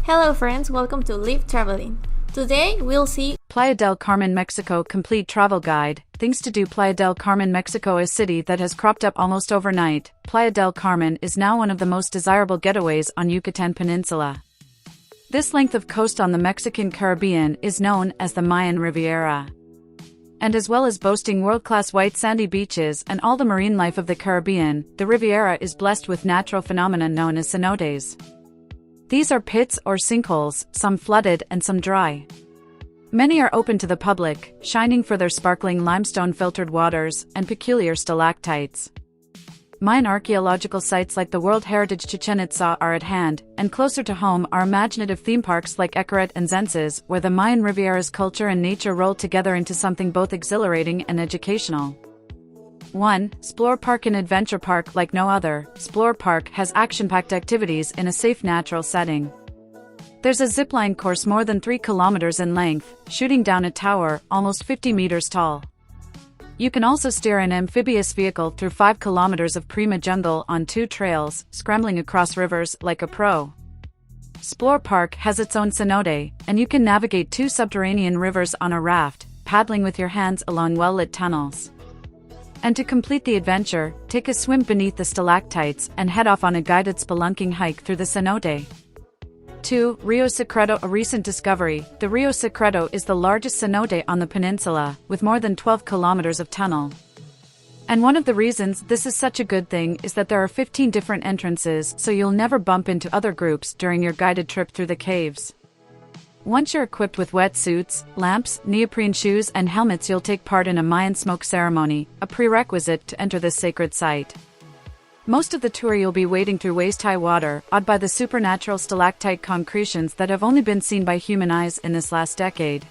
Hello friends, welcome to Live Traveling. Today we'll see Playa del Carmen Mexico Complete Travel Guide, Things to Do. Playa del Carmen Mexico, a city that has cropped up almost overnight. Playa del Carmen is now one of the most desirable getaways on Yucatan Peninsula. This length of coast on the Mexican Caribbean is known as the Mayan Riviera. And as well as boasting world-class white sandy beaches and all the marine life of the Caribbean, the Riviera is blessed with natural phenomena known as cenotes. These are pits or sinkholes, some flooded and some dry. Many are open to the public, shining for their sparkling limestone-filtered waters and peculiar stalactites. Mayan archaeological sites like the World Heritage Chichén Itzá are at hand, and closer to home are imaginative theme parks like Xcaret and Xenses, where the Mayan Riviera's culture and nature roll together into something both exhilarating and educational. 1. Xplor Park, an adventure park like no other. Xplor Park has action-packed activities in a safe natural setting. There's a zipline course more than 3 kilometers in length, shooting down a tower almost 50 meters tall. You can also steer an amphibious vehicle through 5 kilometers of prima jungle on 2 trails, scrambling across rivers like a pro. Xplor Park has its own cenote, and you can navigate 2 subterranean rivers on a raft, paddling with your hands along well-lit tunnels. And to complete the adventure, take a swim beneath the stalactites and head off on a guided spelunking hike through the cenote. 2. Río Secreto, a recent discovery. The Río Secreto is the largest cenote on the peninsula, with more than 12 kilometers of tunnel. And one of the reasons this is such a good thing is that there are 15 different entrances, so you'll never bump into other groups during your guided trip through the caves. Once you're equipped with wetsuits, lamps, neoprene shoes and helmets, you'll take part in a Mayan smoke ceremony, a prerequisite to enter this sacred site. Most of the tour you'll be wading through waist-high water, awed by the supernatural stalactite concretions that have only been seen by human eyes in this last decade.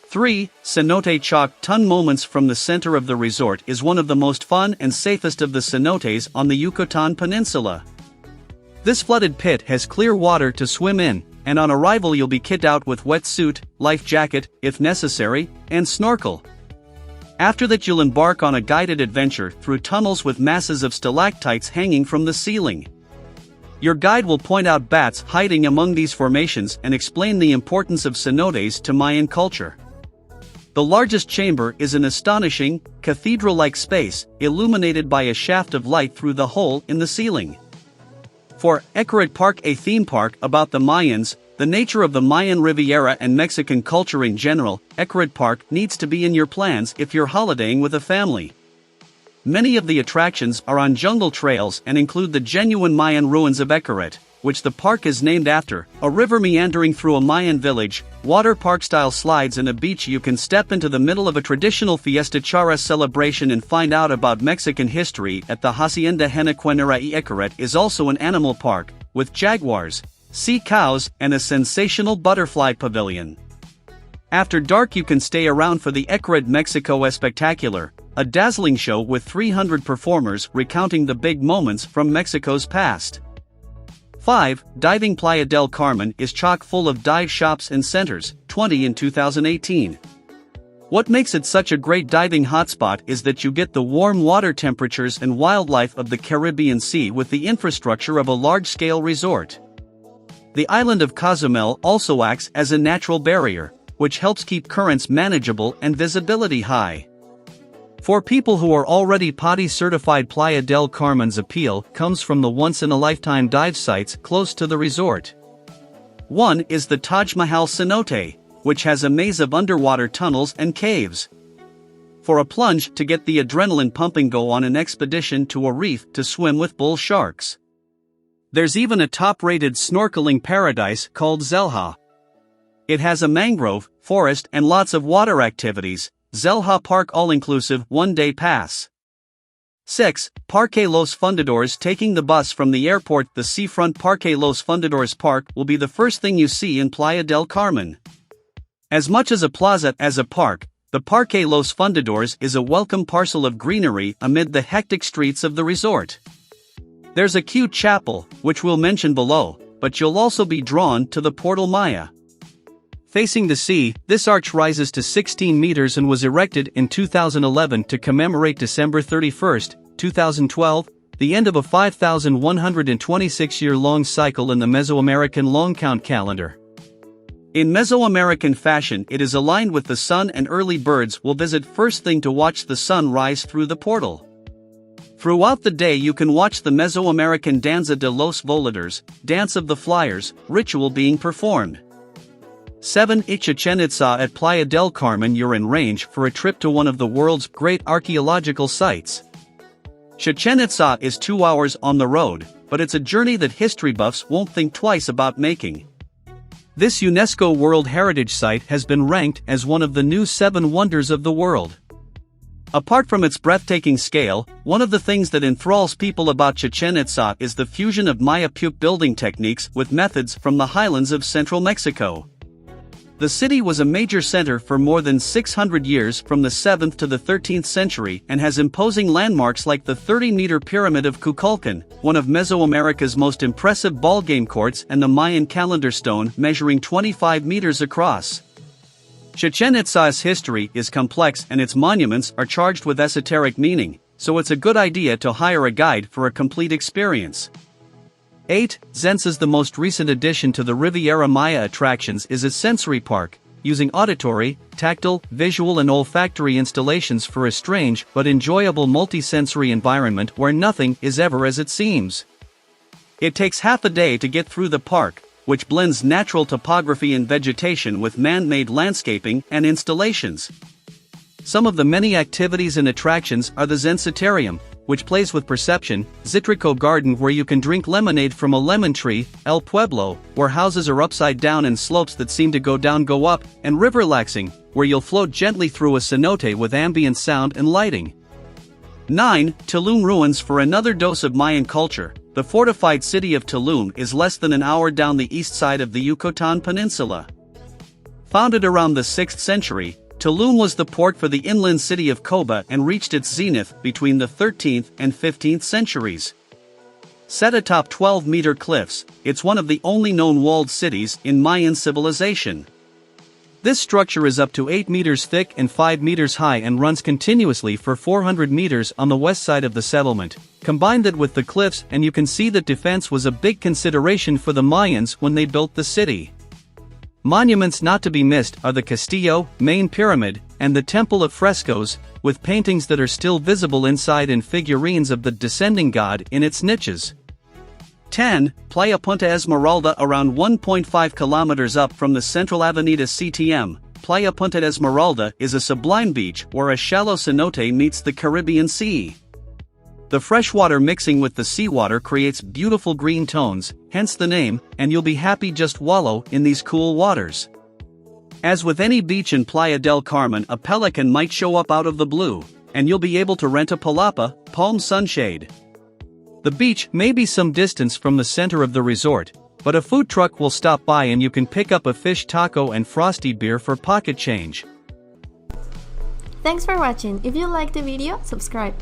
3. Cenote Chaak Tun. Moments from the center of the resort is one of the most fun and safest of the cenotes on the Yucatan Peninsula. This flooded pit has clear water to swim in, and on arrival you'll be kitted out with wetsuit, life jacket, if necessary, and snorkel. After that you'll embark on a guided adventure through tunnels with masses of stalactites hanging from the ceiling. Your guide will point out bats hiding among these formations and explain the importance of cenotes to Mayan culture. The largest chamber is an astonishing, cathedral-like space, illuminated by a shaft of light through the hole in the ceiling. 4. Xcaret Park, a theme park about the Mayans, the nature of the Mayan Riviera and Mexican culture in general. Xcaret Park needs to be in your plans if you're holidaying with a family. Many of the attractions are on jungle trails and include the genuine Mayan ruins of Xcaret, which the park is named after, a river meandering through a Mayan village, water park-style slides and a beach. You can step into the middle of a traditional Fiesta Charra celebration and find out about Mexican history at the Hacienda Henequenera y Xcaret is also an animal park, with jaguars, sea cows and a sensational butterfly pavilion. After dark you can stay around for the Xcaret Mexico Spectacular, a dazzling show with 300 performers recounting the big moments from Mexico's past. 5. Diving. Playa del Carmen is chock full of dive shops and centers, 20 in 2018. What makes it such a great diving hotspot is that you get the warm water temperatures and wildlife of the Caribbean Sea with the infrastructure of a large-scale resort. The island of Cozumel also acts as a natural barrier, which helps keep currents manageable and visibility high. For people who are already PADI certified, Playa del Carmen's appeal comes from the once-in-a-lifetime dive sites close to the resort. 1 is the Taj Mahal cenote, which has a maze of underwater tunnels and caves. For a plunge to get the adrenaline pumping, go on an expedition to a reef to swim with bull sharks. There's even a top-rated snorkeling paradise called Xelha. It has a mangrove forest and lots of water activities. Xelha Park all-inclusive 1-day pass. 6. Parque Los Fundadores. Taking the bus from the airport, the seafront Parque Los Fundadores Park will be the first thing you see in Playa del Carmen. As much as a plaza as a park, the Parque Los Fundadores is a welcome parcel of greenery amid the hectic streets of the resort. There's a cute chapel, which we'll mention below, but you'll also be drawn to the Portal Maya. Facing the sea, this arch rises to 16 meters and was erected in 2011 to commemorate December 31, 2012, the end of a 5,126-year-long cycle in the Mesoamerican long count calendar. In Mesoamerican fashion, it is aligned with the sun, and early birds will visit first thing to watch the sun rise through the portal. Throughout the day you can watch the Mesoamerican Danza de los Voladores, Dance of the Flyers, ritual being performed. 7. Chichén Itzá at Playa del Carmen. You're in range for a trip to one of the world's great archaeological sites. Chichén Itzá is 2 hours on the road, but it's a journey that history buffs won't think twice about making. This UNESCO World Heritage Site has been ranked as one of the new 7 wonders of the world. Apart from its breathtaking scale, one of the things that enthralls people about Chichén Itzá is the fusion of Maya puke building techniques with methods from the highlands of central Mexico. The city was a major center for more than 600 years from the 7th to the 13th century and has imposing landmarks like the 30-meter Pyramid of Kukulkan, one of Mesoamerica's most impressive ballgame courts, and the Mayan calendar stone measuring 25 meters across. Chichén Itzá's history is complex and its monuments are charged with esoteric meaning, so it's a good idea to hire a guide for a complete experience. 8. Xenses. The most recent addition to the Riviera Maya attractions is a sensory park, using auditory, tactile, visual and olfactory installations for a strange but enjoyable multi-sensory environment where nothing is ever as it seems. It takes half a day to get through the park, which blends natural topography and vegetation with man-made landscaping and installations. Some of the many activities and attractions are the Zensitarium, which plays with perception, Zitrico Garden where you can drink lemonade from a lemon tree, El Pueblo, where houses are upside down and slopes that seem to go down go up, and Riverlaxing, where you'll float gently through a cenote with ambient sound and lighting. 9. Tulum Ruins. For another dose of Mayan culture, the fortified city of Tulum is less than an hour down the east side of the Yucatan Peninsula. Founded around the 6th century, Tulum was the port for the inland city of Coba and reached its zenith between the 13th and 15th centuries. Set atop 12-meter cliffs, it's one of the only known walled cities in Mayan civilization. This structure is up to 8 meters thick and 5 meters high and runs continuously for 400 meters on the west side of the settlement. Combine that with the cliffs and you can see that defense was a big consideration for the Mayans when they built the city. Monuments not to be missed are the Castillo, main pyramid, and the Temple of Frescoes, with paintings that are still visible inside and figurines of the descending god in its niches. 10. Playa Punta Esmeralda. Around 1.5 kilometers up from the central Avenida CTM, Playa Punta Esmeralda is a sublime beach where a shallow cenote meets the Caribbean Sea. The fresh water mixing with the seawater creates beautiful green tones, hence the name, and you'll be happy just wallow in these cool waters. As with any beach in Playa del Carmen, a pelican might show up out of the blue, and you'll be able to rent a palapa, palm sunshade. The beach may be some distance from the center of the resort, but a food truck will stop by and you can pick up a fish taco and frosty beer for pocket change. Thanks for watching. If you liked the video, subscribe.